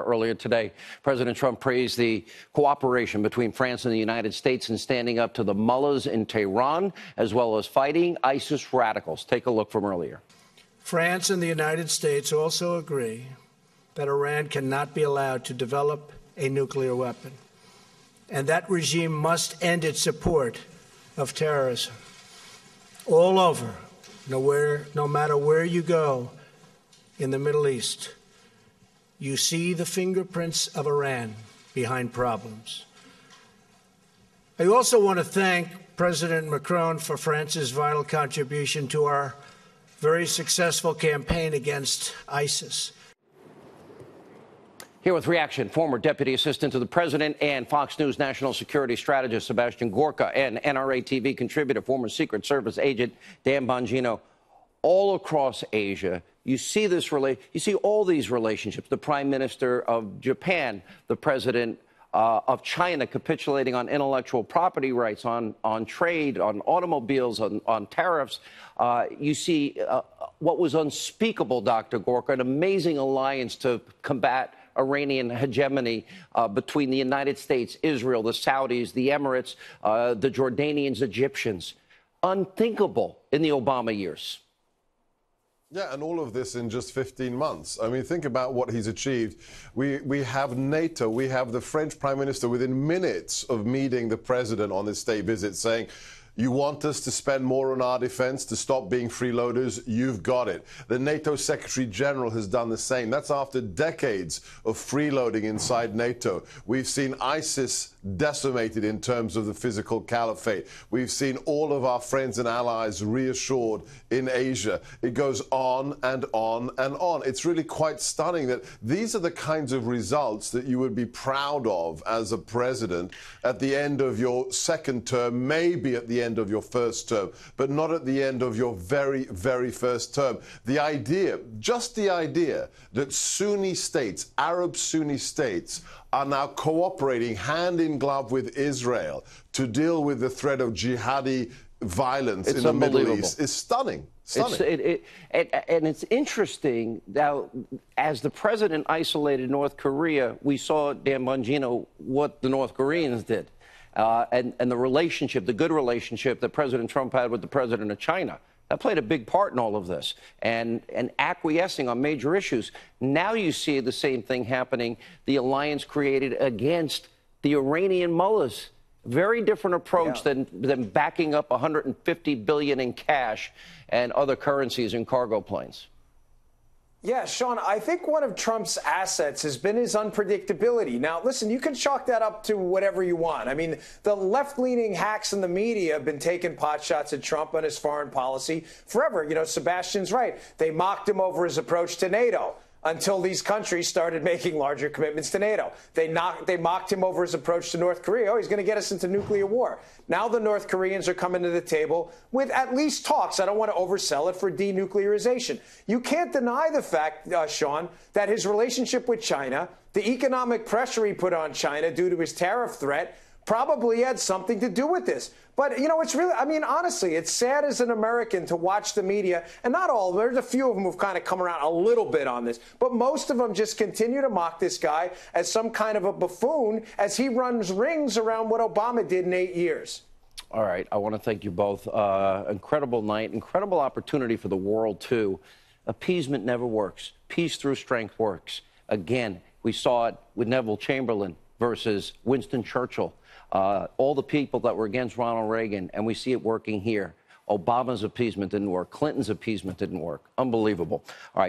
Earlier today, President Trump praised the cooperation between France and the United States in standing up to the mullahs in Tehran, as well as fighting ISIS radicals. Take a look from earlier. France and the United States also agree that Iran cannot be allowed to develop a nuclear weapon, and that regime must end its support of terrorism. All over, no matter where you go in the Middle East, you see the fingerprints of Iran behind problems. I also want to thank President Macron for France's vital contribution to our very successful campaign against ISIS. Here with reaction, former Deputy Assistant to the President and Fox News National Security Strategist Sebastian Gorka and NRA TV contributor, former Secret Service agent Dan Bongino. All across Asia, you see you see all these relationships. The Prime Minister of Japan, the President of China capitulating on intellectual property rights, on trade, on automobiles, on tariffs. You see what was unspeakable, Dr. Gorka, an amazing alliance to combat Iranian hegemony between the United States, Israel, the Saudis, the Emirates, the Jordanians, Egyptians. Unthinkable in the Obama years. Yeah, and all of this in just 15 months. I mean, think about what he's achieved. We have NATO. We have the French Prime Minister within minutes of meeting the president on his state visit saying, you want us to spend more on our defense, to stop being freeloaders? You've got it. The NATO Secretary General has done the same. That's after decades of freeloading inside NATO. We've seen ISIS decimated in terms of the physical caliphate. We've seen all of our friends and allies reassured in Asia. It goes on and on and on. It's really quite stunning that these are the kinds of results that you would be proud of as a president at the end of your second term, maybe at the end of your first term, but not at the end of your very, very first term. The idea, just the idea that Sunni states, Arab Sunni states, are now cooperating hand in glove with Israel to deal with the threat of jihadi violence in the Middle East is stunning. Stunning. And it's interesting now, as the president isolated North Korea, we saw, Dan Bongino, what the North Koreans did. And the relationship, the good relationship that President Trump had with the president of China. That played a big part in all of this, and acquiescing on major issues. Now you see the same thing happening, the alliance created against the Iranian mullahs. Very different approach than backing up $150 billion in cash and other currencies in cargo planes. Yeah, Sean, I think one of Trump's assets has been his unpredictability. Now, listen, you can chalk that up to whatever you want. I mean, the left-leaning hacks in the media have been taking potshots at Trump on his foreign policy forever. You know, Sebastian's right. They mocked him over his approach to NATO until these countries started making larger commitments to NATO. They mocked him over his approach to North Korea. Oh, he's going to get us into nuclear war. Now the North Koreans are coming to the table with at least talks. I don't want to oversell it for denuclearization. You can't deny the fact, Sean, that his relationship with China, the economic pressure he put on China due to his tariff threat, probably had something to do with this. But, you know, it's really, I mean, honestly, it's sad as an American to watch the media, and not all, there's a few of them who've kind of come around a little bit on this, but most of them just continue to mock this guy as some kind of a buffoon as he runs rings around what Obama did in 8 years. All right. I want to thank you both. Incredible night, incredible opportunity for the world, too. Appeasement never works. Peace through strength works. Again, we saw it with Neville Chamberlain versus Winston Churchill. All the people that were against Ronald Reagan, and we see it working here. Obama's appeasement didn't work. Clinton's appeasement didn't work. Unbelievable. All right.